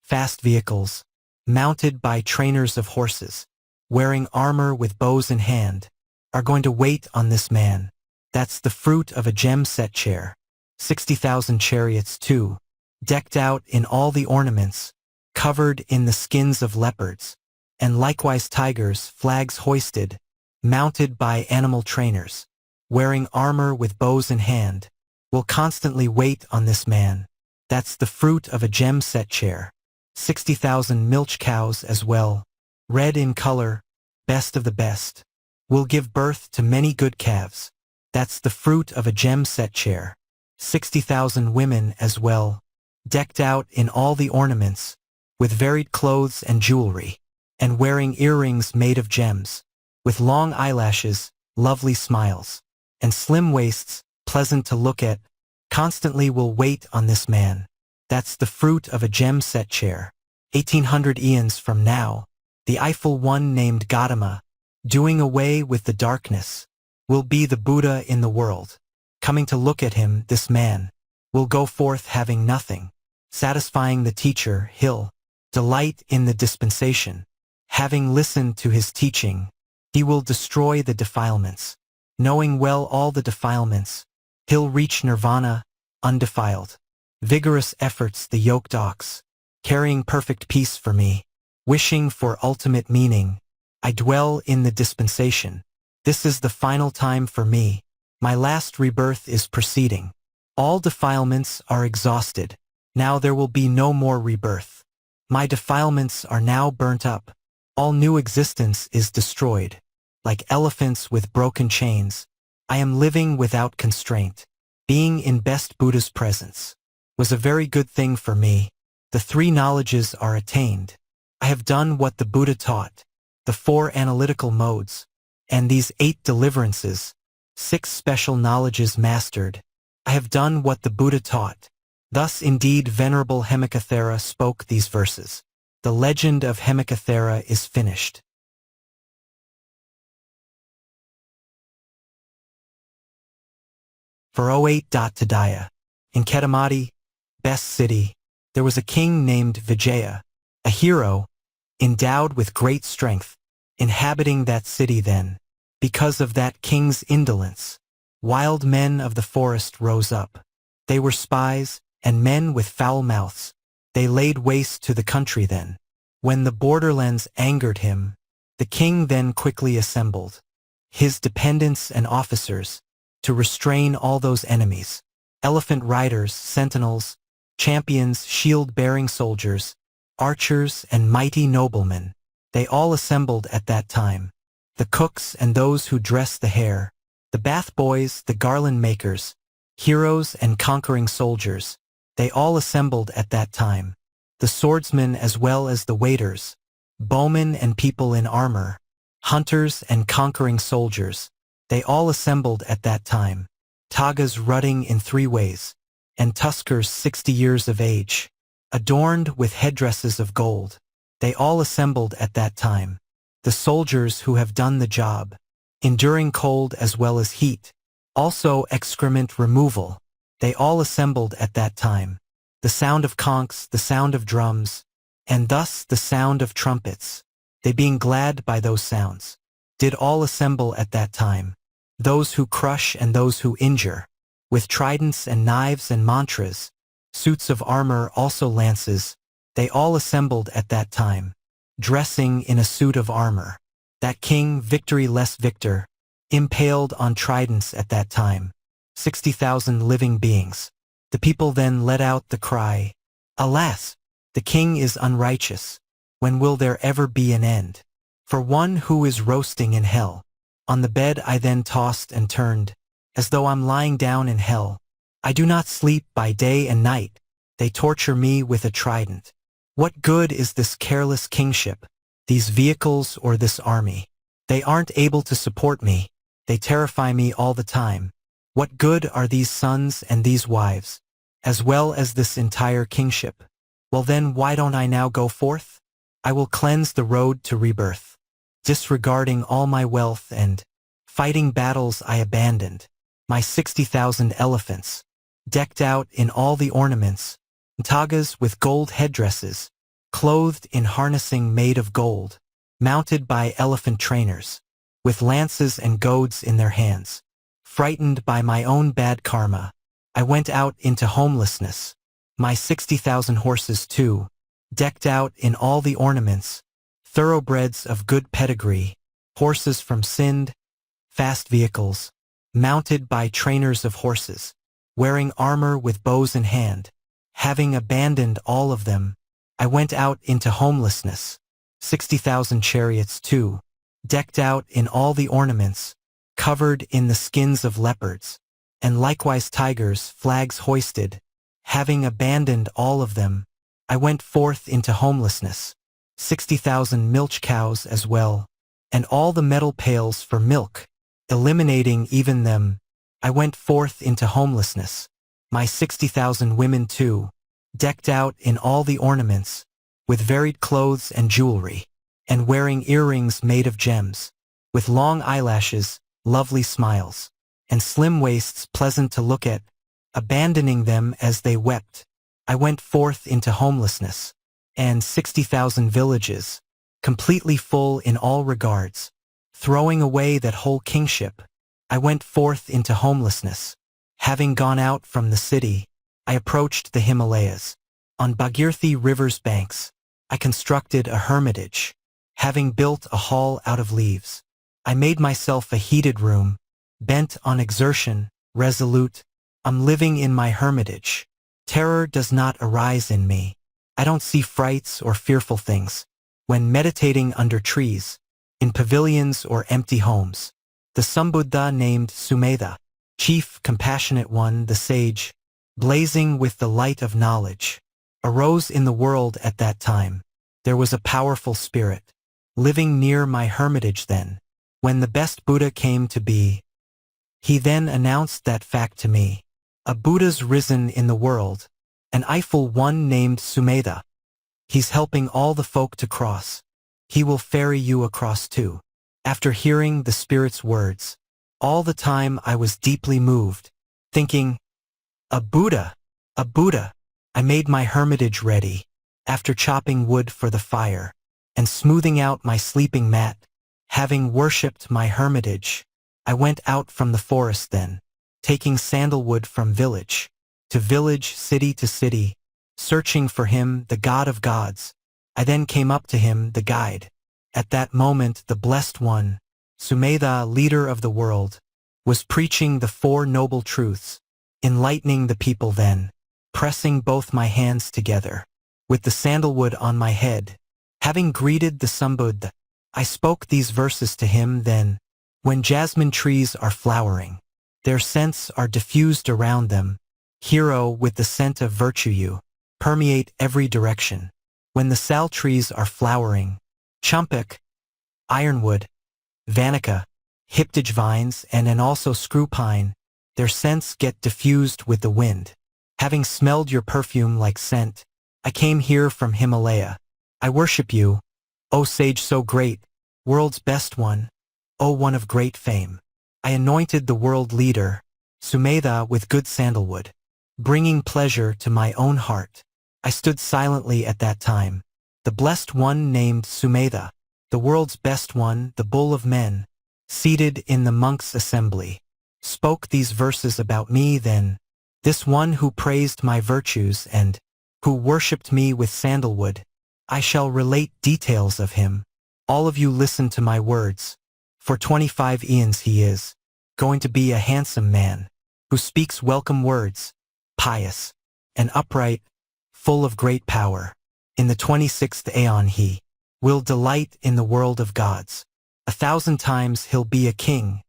fast vehicles, mounted by trainers of horses, wearing armor with bows in hand, are going to wait on this man. That's the fruit of a gem-set chair. 60,000 chariots too, decked out in all the ornaments, covered in the skins of leopards, and likewise tigers, flags hoisted, mounted by animal trainers, wearing armor with bows in hand, will constantly wait on this man. That's the fruit of a gem-set chair. 60,000 milch cows as well, red in color, best of the best, will give birth to many good calves. That's the fruit of a gem-set chair. 60,000 women as well, decked out in all the ornaments, with varied clothes and jewelry, and wearing earrings made of gems, with long eyelashes, lovely smiles, and slim waists, pleasant to look at, constantly will wait on this man. That's the fruit of a gem-set chair. 1800 eons from now, the Eiffel one named Gautama, doing away with the darkness, will be the Buddha in the world. Coming to look at him, this man will go forth having nothing, satisfying the teacher, he'll delight in the dispensation. Having listened to his teaching, he will destroy the defilements. Knowing well all the defilements, he'll reach nirvana, undefiled. Vigorous efforts the yoked ox, carrying perfect peace for me, wishing for ultimate meaning. I dwell in the dispensation. This is the final time for me. My last rebirth is proceeding. All defilements are exhausted. Now there will be no more rebirth. My defilements are now burnt up. All new existence is destroyed. Like elephants with broken chains, I am living without constraint. Being in best Buddha's presence was a very good thing for me. The three knowledges are attained. I have done what the Buddha taught, the 4 analytical modes, and these 8 deliverances, 6 special knowledges mastered. I have done what the Buddha taught. Thus indeed Venerable Hemaka spoke these verses. The legend of Hemaka is finished. For 08. Todeyya. In Kedamati, best city, there was a king named Vijaya, a hero, endowed with great strength, inhabiting that city then. Because of that king's indolence, wild men of the forest rose up. They were spies, and men with foul mouths. They laid waste to the country then. When the borderlands angered him, the king then quickly assembled his dependents and officers to restrain all those enemies. Elephant riders, sentinels, champions, shield-bearing soldiers, archers, and mighty noblemen, they all assembled at that time. The cooks and those who dress the hair, the bath boys, the garland makers, heroes and conquering soldiers, they all assembled at that time. The swordsmen as well as the waiters, bowmen and people in armor, hunters and conquering soldiers, they all assembled at that time. Tagas rutting in 3 ways, and tuskers 60 years of age, adorned with headdresses of gold, they all assembled at that time. The soldiers who have done the job, enduring cold as well as heat, also excrement removal, they all assembled at that time. The sound of conchs, the sound of drums, and thus the sound of trumpets, they being glad by those sounds, did all assemble at that time. Those who crush and those who injure, with tridents and knives and mantras, suits of armor also lances, they all assembled at that time, dressing in a suit of armor. That king, victory less victor, impaled on tridents at that time, 60,000 living beings. The people then let out the cry, "Alas, the king is unrighteous. When will there ever be an end? For one who is roasting in hell." On the bed I then tossed and turned, as though I'm lying down in hell. I do not sleep by day and night. They torture me with a trident. What good is this careless kingship, these vehicles or this army? They aren't able to support me. They terrify me all the time. What good are these sons and these wives, as well as this entire kingship? Well then, why don't I now go forth? I will cleanse the road to rebirth. Disregarding all my wealth and fighting battles I abandoned, my 60,000 elephants, decked out in all the ornaments, tagas with gold headdresses, clothed in harnessing made of gold, mounted by elephant trainers, with lances and goads in their hands. Frightened by my own bad karma, I went out into homelessness. My 60,000 horses too, decked out in all the ornaments, thoroughbreds of good pedigree, horses from Sind, fast vehicles, mounted by trainers of horses, wearing armor with bows in hand. Having abandoned all of them, I went out into homelessness. 60,000 chariots too, decked out in all the ornaments, covered in the skins of leopards, and likewise tigers, flags hoisted. Having abandoned all of them, I went forth into homelessness. 60,000 milch cows as well, and all the metal pails for milk, eliminating even them. I went forth into homelessness. My 60,000 women too, decked out in all the ornaments, with varied clothes and jewelry, and wearing earrings made of gems, with long eyelashes, lovely smiles, and slim waists pleasant to look at, abandoning them as they wept. I went forth into homelessness, and 60,000 villages, completely full in all regards, throwing away that whole kingship. I went forth into homelessness. Having gone out from the city, I approached the Himalayas. On Bhagirathi River's banks, I constructed a hermitage. Having built a hall out of leaves, I made myself a heated room, bent on exertion, resolute. I'm living in my hermitage. Terror does not arise in me. I don't see frights or fearful things. When meditating under trees, in pavilions or empty homes, the Sambuddha named Sumedha, chief compassionate one, the sage, blazing with the light of knowledge, arose in the world at that time. There was a powerful spirit, living near my hermitage then. When the best Buddha came to be, he then announced that fact to me. A Buddha's risen in the world, an Eiffel one named Sumedha. He's helping all the folk to cross. He will ferry you across too. After hearing the Spirit's words, all the time I was deeply moved, thinking, a Buddha, a Buddha. I made my hermitage ready, after chopping wood for the fire, and smoothing out my sleeping mat. Having worshipped my hermitage, I went out from the forest then, taking sandalwood from village to village, city to city, searching for him, the God of gods. I then came up to him, the guide. At that moment the Blessed One, Sumedha, leader of the world, was preaching the Four Noble Truths, enlightening the people then, pressing both my hands together, with the sandalwood on my head. Having greeted the Sambuddha, I spoke these verses to him then. When jasmine trees are flowering, their scents are diffused around them. Hero, with the scent of virtue you permeate every direction. When the sal trees are flowering, champak, ironwood, vanica, hyptage vines and also screw pine, their scents get diffused with the wind. Having smelled your perfume like scent, I came here from Himalaya. I worship you, O sage so great, world's best one, O one of great fame. I anointed the world leader, Sumedha, with good sandalwood, bringing pleasure to my own heart. I stood silently at that time. The Blessed One named Sumedha, the world's best one, the bull of men, seated in the monks' assembly, spoke these verses about me then. This one who praised my virtues and who worshipped me with sandalwood, I shall relate details of him. All of you listen to my words. For 25 eons he is going to be a handsome man, who speaks welcome words, pious and upright, full of great power. In the 26th aeon he will delight in the world of gods. 1,000 times he'll be a king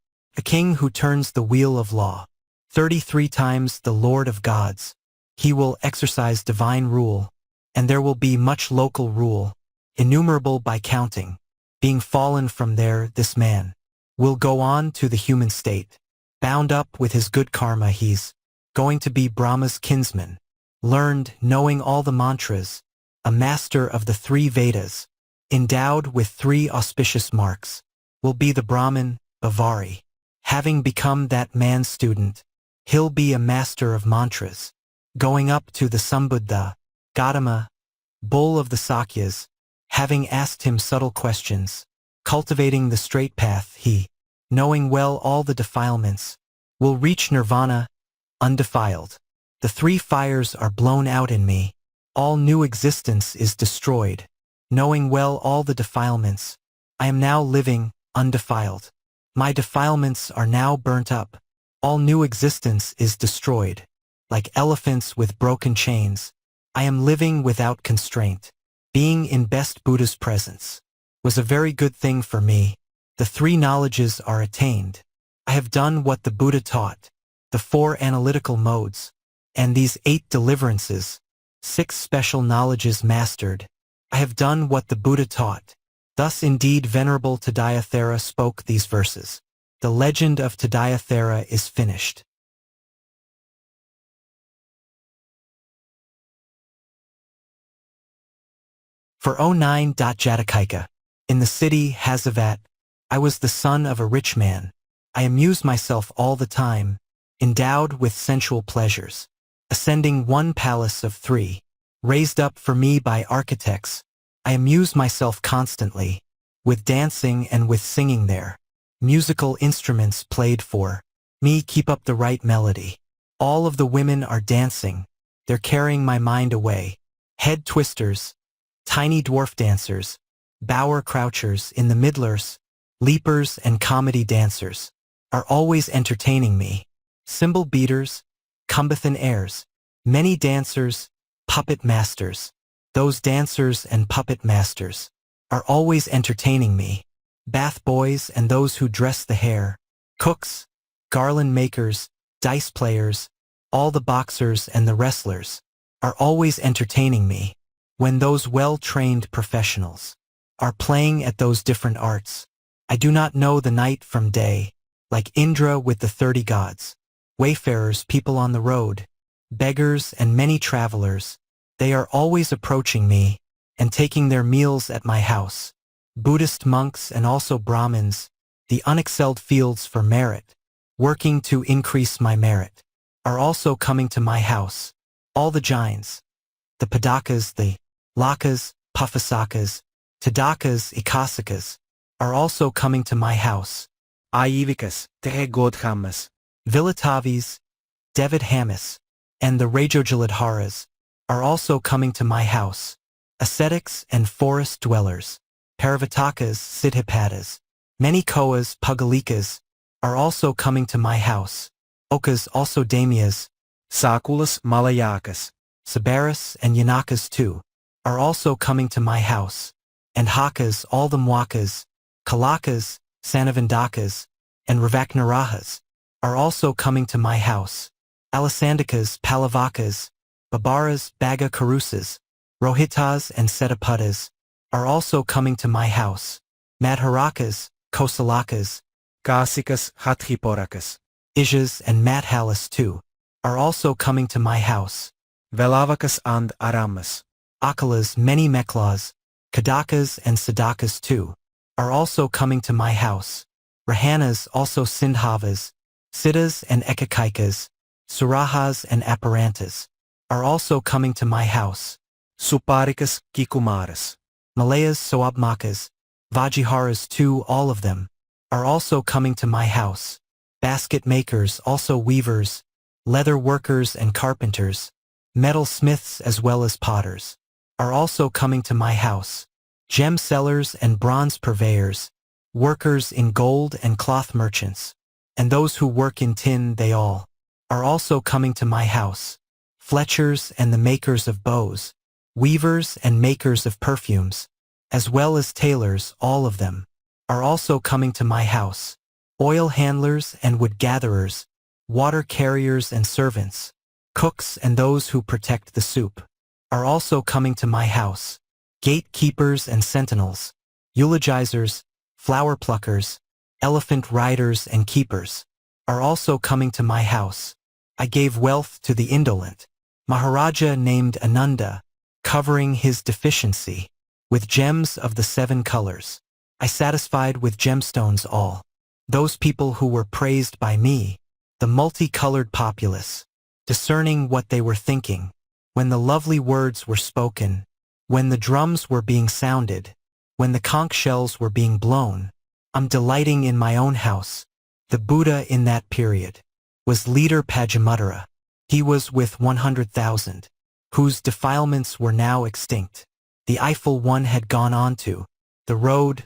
who turns the wheel of law. 33 times the Lord of gods. He will exercise divine rule, and there will be much local rule, innumerable by counting. Being fallen from there, this man will go on to the human state. Bound up with his good karma, he's going to be Brahma's kinsman, learned, knowing all the mantras, a master of the 3 Vedas, endowed with 3 auspicious marks, will be the Brahmin, Bavari. Having become that man's student, he'll be a master of mantras, going up to the Sambuddha, Gautama, bull of the Sakyas, having asked him subtle questions, cultivating the straight path, he, knowing well all the defilements, will reach nirvana, undefiled. The 3 fires are blown out in me, all new existence is destroyed. Knowing well all the defilements, I am now living, undefiled. My defilements are now burnt up, all new existence is destroyed. Like elephants with broken chains, I am living without constraint. Being in best Buddha's presence was a very good thing for me. The 3 knowledges are attained. I have done what the Buddha taught, the 4 analytical modes, and these 8 deliverances. 6 special knowledges mastered. I have done what the Buddha taught. Thus indeed Venerable Todeyya spoke these verses. The legend of Todeyya is finished. For 09. Jatukannika. In the city Hasavat, I was the son of a rich man. I amused myself all the time, endowed with sensual pleasures, ascending one palace of 3, raised up for me by architects. I amused myself constantly, with dancing and with singing there. Musical instruments played for me keep up the right melody. All of the women are dancing, they're carrying my mind away. Head twisters, tiny dwarf dancers, bower crouchers in the middlers, leapers and comedy dancers are always entertaining me. Cymbal beaters, Kumbhathan airs, many dancers, puppet masters. Those dancers and puppet masters are always entertaining me. Bath boys and those who dress the hair, cooks, garland makers, dice players, all the boxers and the wrestlers are always entertaining me. When those well-trained professionals are playing at those different arts, I do not know the night from day, like Indra with the 30 gods. Wayfarers, people on the road, beggars and many travelers, they are always approaching me and taking their meals at my house. Buddhist monks and also Brahmins, the unexcelled fields for merit, working to increase my merit, are also coming to my house. All the Jains, the Padakas, the Lakas, Pufasakas, Tadakas, Ikasakas, are also coming to my house. Aivikas, Tehegodhamas, Vilatavis, Devidhamas, and the Rajojaladharas are also coming to my house. Ascetics and forest dwellers, Parvatakas, Siddhipadas, many Koas, Pugalikas, are also coming to my house. Okas, also Damias, Sakulas, Malayakas, Sabaris and Yanakas too, are also coming to my house. And Hakas, all the Mwakas, Kalakas, Sanavandakas, and Ravaknarahas, are also coming to my house. Alasandikas, Palavakas, Babaras, Baga Karusas, Rohitas and Setaputas, are also coming to my house. Madharakas, Kosalakas, Kasikas, Hathiporakas, Ijas and Mathalas too, are also coming to my house. Velavakas and Aramas, Akalas, many Meklas, Kadakas and Sadakas too, are also coming to my house. Rahanas, also Sindhavas, Siddhas and Ekakaikas, Surahas and Aparantas, are also coming to my house. Suparikas, Kikumaras, Malayas, Soabmakas, Vajiharas too, all of them, are also coming to my house. Basket makers, also weavers, leather workers and carpenters, metal smiths as well as potters, are also coming to my house. Gem sellers and bronze purveyors, workers in gold and cloth merchants, and those who work in tin, they all are also coming to my house. Fletchers and the makers of bows, weavers and makers of perfumes, as well as tailors, all of them, are also coming to my house. Oil handlers and wood gatherers, water carriers and servants, cooks and those who protect the soup, are also coming to my house. Gatekeepers and sentinels, eulogizers, flower pluckers, elephant riders and keepers, are also coming to my house. I gave wealth to the indolent. Maharaja named Nanda, covering his deficiency, with gems of the 7 colors. I satisfied with gemstones all those people who were praised by me, the multicolored populace, discerning what they were thinking, when the lovely words were spoken, when the drums were being sounded, when the conch shells were being blown. I'm delighting in my own house. The Buddha in that period was leader Pajamuttara. He was with 100,000, whose defilements were now extinct. The Eiffel One had gone on to the road,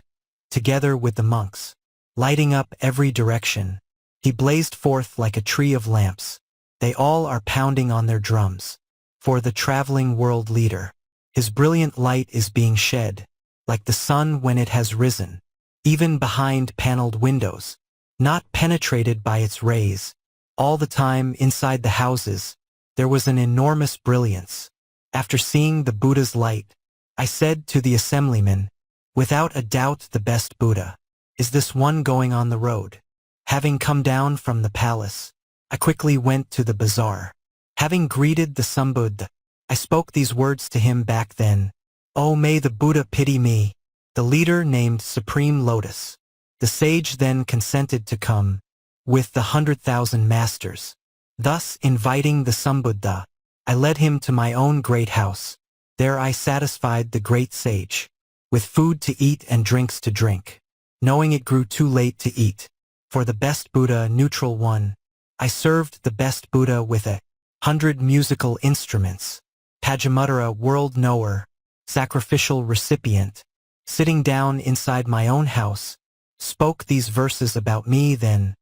together with the monks, lighting up every direction. He blazed forth like a tree of lamps. They all are pounding on their drums. For the traveling world leader, his brilliant light is being shed, like the sun when it has risen, even behind paneled windows, not penetrated by its rays. All the time inside the houses, there was an enormous brilliance. After seeing the Buddha's light, I said to the assemblyman, "Without a doubt the best Buddha is this one going on the road." Having come down from the palace, I quickly went to the bazaar. Having greeted the Sambuddha, I spoke these words to him back then: "Oh, may the Buddha pity me." The leader named Supreme Lotus. The sage then consented to come with the 100,000 masters. Thus, inviting the Sambuddha, I led him to my own great house. There I satisfied the great sage with food to eat and drinks to drink. Knowing it grew too late to eat, for the best Buddha, neutral one, I served the best Buddha with 100 musical instruments. Pajamuttara, world knower, sacrificial recipient, sitting down inside my own house, spoke these verses about me then.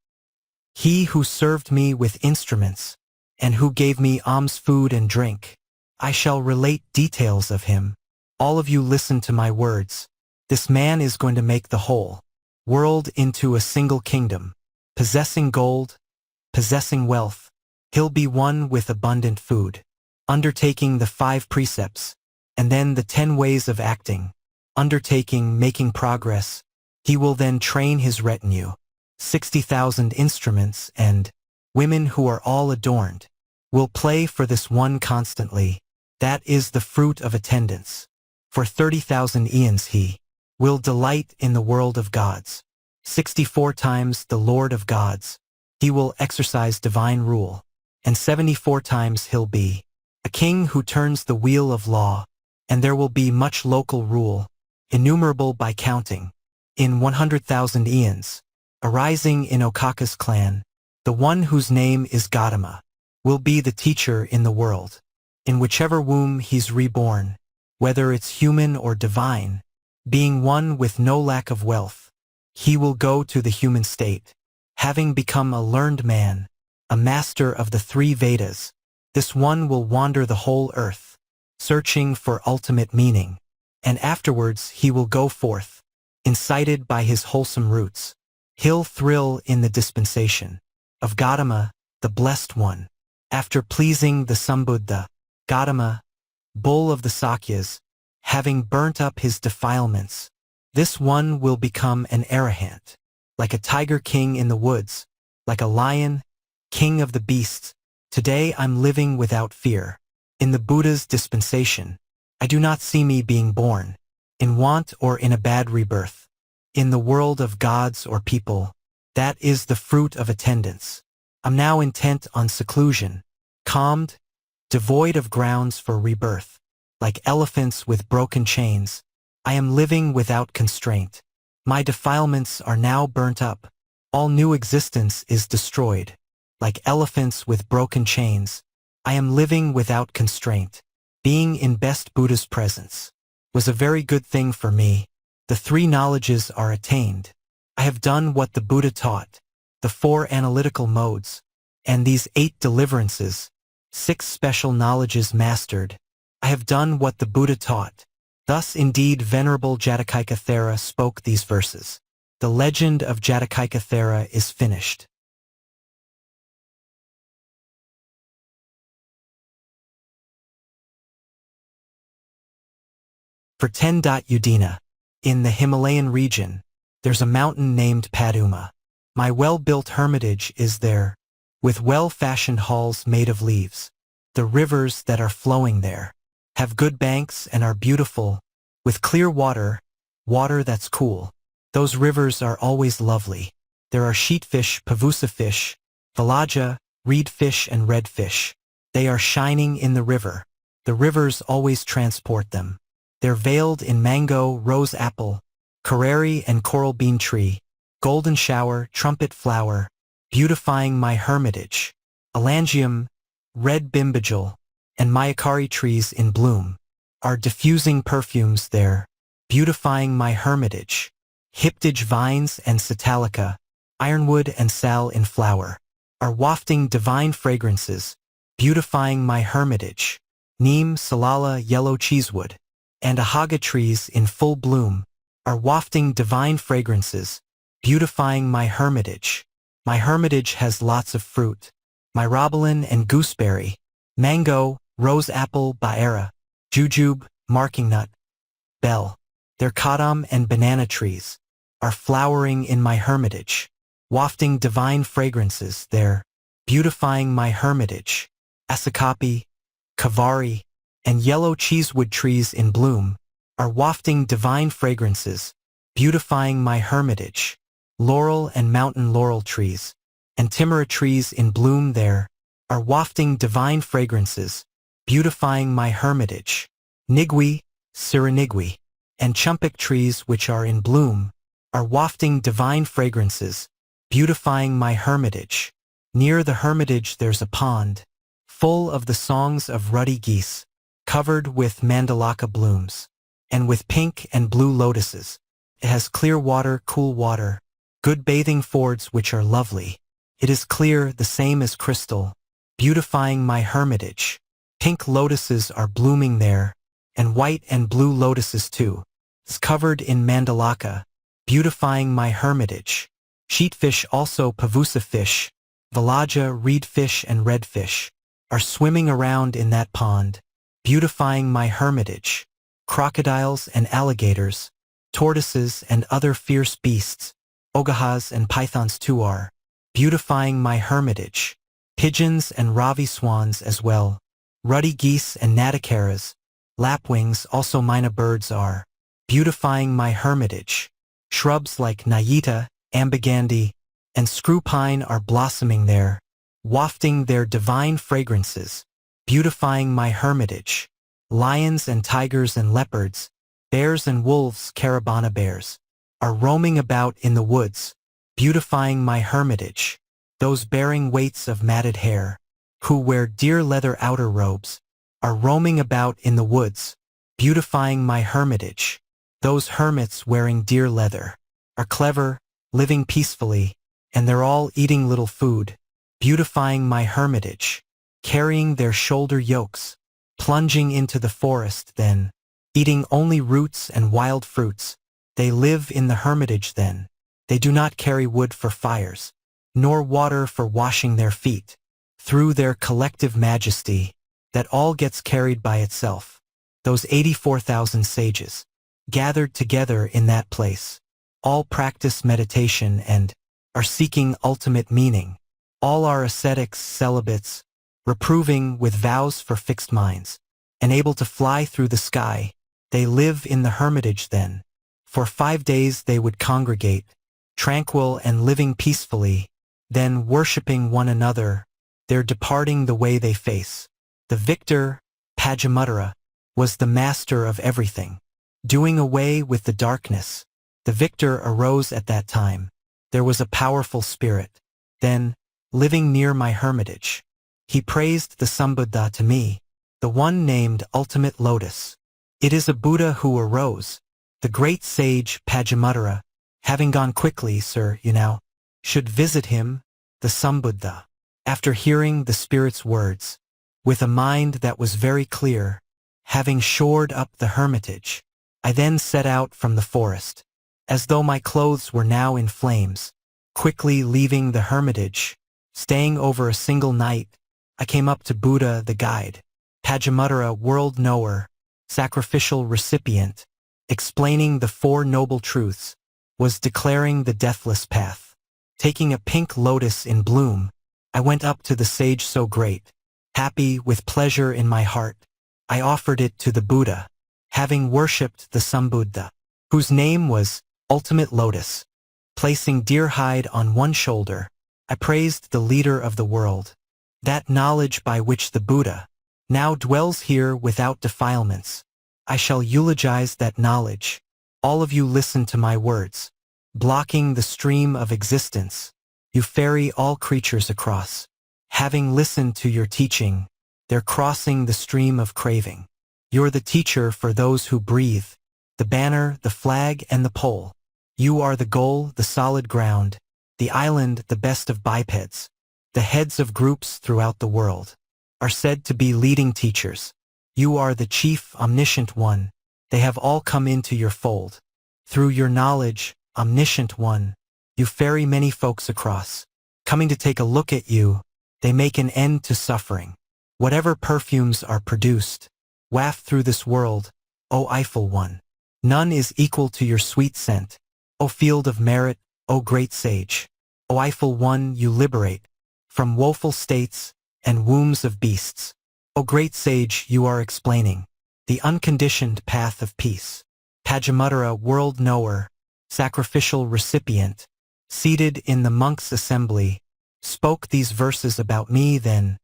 He who served me with instruments, and who gave me alms food and drink, I shall relate details of him. All of you listen to my words. This man is going to make the whole world into a single kingdom, possessing gold, possessing wealth. He'll be one with abundant food, undertaking the 5 precepts, and then the 10 ways of acting, undertaking making progress. He will then train his retinue, 60,000 instruments, and women who are all adorned, will play for this one constantly. That is the fruit of attendance. For 30,000 eons he will delight in the world of gods. 64 times the Lord of gods, he will exercise divine rule, and 74 times he'll be a king who turns the wheel of law, and there will be much local rule, innumerable by counting. In 100,000 eons, arising in Okaka's clan, the one whose name is Gautama, will be the teacher in the world. In whichever womb he's reborn, whether it's human or divine, being one with no lack of wealth, he will go to the human state. Having become a learned man, a master of the 3 Vedas, this one will wander the whole earth, searching for ultimate meaning, and afterwards he will go forth, incited by his wholesome roots. He'll thrill in the dispensation of Gautama, the blessed one. After pleasing the Sambuddha, Gautama, bull of the Sakyas, having burnt up his defilements, this one will become an arahant, like a tiger king in the woods, like a lion, king of the beasts. Today I'm living without fear. In the Buddha's dispensation, I do not see me being born in want or in a bad rebirth. In the world of gods or people, that is the fruit of attendance. I'm now intent on seclusion, calmed, devoid of grounds for rebirth. Like elephants with broken chains, I am living without constraint. My defilements are now burnt up. All new existence is destroyed. Like elephants with broken chains, I am living without constraint. Being in best Buddha's presence was a very good thing for me. The 3 knowledges are attained. I have done what the Buddha taught, the 4 analytical modes, and these 8 deliverances, 6 special knowledges mastered. I have done what the Buddha taught. Thus indeed Venerable Jatukannika Thera spoke these verses. The legend of Jatukannika Thera is finished. For 10. Udena. In the Himalayan region, there's a mountain named Paduma. My well-built hermitage is there, with well-fashioned halls made of leaves. The rivers that are flowing there have good banks and are beautiful, with clear water, water that's cool. Those rivers are always lovely. There are sheatfish, pavusa fish, valaja, reed fish and red fish. They are shining in the river. The rivers always transport them. They're veiled in mango, rose apple, kareri and coral bean tree, golden shower, trumpet flower, beautifying my hermitage, elangium, red bimbajal, and mayakari trees in bloom, are diffusing perfumes there, beautifying my hermitage. Hyptage vines and satalica, ironwood and sal in flower, are wafting divine fragrances, beautifying my hermitage. Neem, salala, yellow cheesewood, and ahaga trees in full bloom, are wafting divine fragrances, beautifying my hermitage. My hermitage has lots of fruit, myrobalan and gooseberry, mango, rose apple, baera, jujube, marking nut, bell. Their kadam and banana trees are flowering in my hermitage, wafting divine fragrances there, beautifying my hermitage. Asakapi, kavari, and yellow cheesewood trees in bloom are wafting divine fragrances, beautifying my hermitage. Laurel and mountain laurel trees and timara trees in bloom there are wafting divine fragrances, beautifying my hermitage. Nigui, siranigui, and chumpik trees which are in bloom are wafting divine fragrances, beautifying my hermitage. Near the hermitage there's a pond, full of the songs of ruddy geese, covered with mandalaka blooms, and with pink and blue lotuses. It has clear water, cool water, good bathing fords which are lovely. It is clear, the same as crystal, beautifying my hermitage. Pink lotuses are blooming there, and white and blue lotuses too. It's covered in mandalaka, beautifying my hermitage. Sheetfish, also pavusa fish, valaja, reed fish and redfish are swimming around in that pond, beautifying my hermitage. Crocodiles and alligators, tortoises and other fierce beasts, ogahas and pythons too are beautifying my hermitage. Pigeons and ravi swans as well, ruddy geese and natikaras, lapwings, also mina birds are beautifying my hermitage. Shrubs like nayita, ambigandi, and screw pine are blossoming there, wafting their divine fragrances, beautifying my hermitage. Lions and tigers and leopards, bears and wolves, caravana bears, are roaming about in the woods, beautifying my hermitage. Those bearing weights of matted hair, who wear deer leather outer robes, are roaming about in the woods, beautifying my hermitage. Those hermits wearing deer leather are clever, living peacefully, and they're all eating little food, beautifying my hermitage. Carrying their shoulder yokes, plunging into the forest then, eating only roots and wild fruits. They live in the hermitage then. They do not carry wood for fires, nor water for washing their feet. Through their collective majesty, that all gets carried by itself. Those 84,000 sages, gathered together in that place, all practice meditation and are seeking ultimate meaning. All are ascetics, celibates, reproving with vows for fixed minds, and able to fly through the sky. They live in the hermitage then. For 5 days they would congregate, tranquil and living peacefully, then worshipping one another. They're departing the way they face. The victor, Pajamuttara, was the master of everything, doing away with the darkness. The victor arose at that time. There was a powerful spirit, then, living near my hermitage. He praised the Sambuddha to me, the one named Ultimate Lotus. It is a Buddha who arose, the great sage Pajamuttara, having gone quickly, sir, you now, should visit him, the Sambuddha. After hearing the spirit's words, with a mind that was very clear, having shored up the hermitage, I then set out from the forest, as though my clothes were now in flames, quickly leaving the hermitage, staying over a single night. I came up to Buddha the guide, Pajamuttara world knower, sacrificial recipient, explaining the Four Noble Truths, was declaring the deathless path. Taking a pink lotus in bloom, I went up to the sage so great, happy with pleasure in my heart. I offered it to the Buddha, having worshipped the Sambuddha, whose name was Ultimate Lotus. Placing deer hide on one shoulder, I praised the leader of the world, that knowledge by which the Buddha now dwells here without defilements. I shall eulogize that knowledge. All of you listen to my words. Blocking the stream of existence, you ferry all creatures across. Having listened to your teaching, they're crossing the stream of craving. You're the teacher for those who breathe, the banner, the flag, and the pole. You are the goal, the solid ground, the island, the best of bipeds. The heads of groups throughout the world are said to be leading teachers. You are the chief, omniscient one. They have all come into your fold. Through your knowledge, omniscient one, you ferry many folks across. Coming to take a look at you, they make an end to suffering. Whatever perfumes are produced, waft through this world, O Eiffel one. None is equal to your sweet scent, O field of merit, O great sage. O Eiffel one, you liberate from woeful states and wombs of beasts. O great sage, you are explaining the unconditioned path of peace. Pajamuttara, world knower, sacrificial recipient, seated in the monks' assembly, spoke these verses about me then.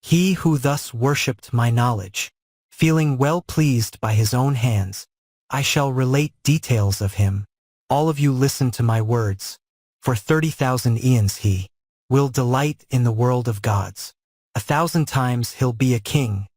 He who thus worshipped my knowledge, feeling well pleased by his own hands, I shall relate details of him. All of you listen to my words. For 30,000 eons he will delight in the world of gods. 1,000 times he'll be a king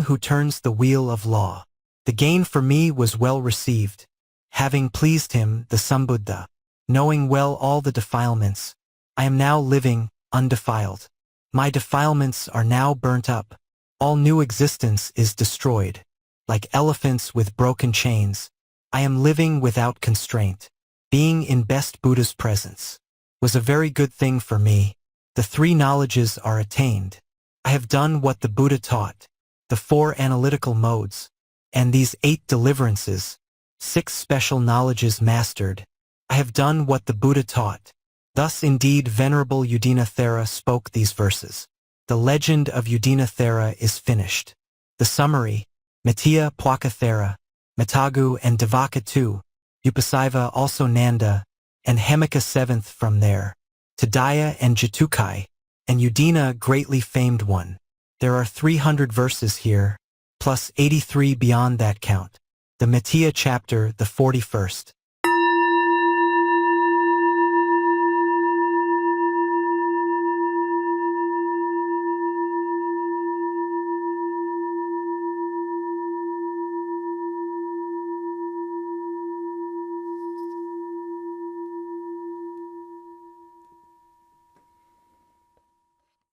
who turns the wheel of law. The gain for me was well received, having pleased him, the Sambuddha. Knowing well all the defilements, I am now living undefiled. My defilements are now burnt up. All new existence is destroyed. Like elephants with broken chains, I am living without constraint. Being in best Buddha's presence was a very good thing for me. The 3 knowledges are attained. I have done what the Buddha taught, the 4 analytical modes, and these 8 deliverances, 6 special knowledges mastered. I have done what the Buddha taught. Thus indeed Venerable Udena Thera spoke these verses. The legend of Udena Thera is finished. The summary: Metteyya Pwaka Thera, Mettagu and Dhotaka too, Upasiva also Nanda, and Hemaka 7th from there, Todeyya and Jatukannika, and Udena greatly famed one. There are 300 verses here, plus 83 beyond that count. The Metteyya chapter, the 41st.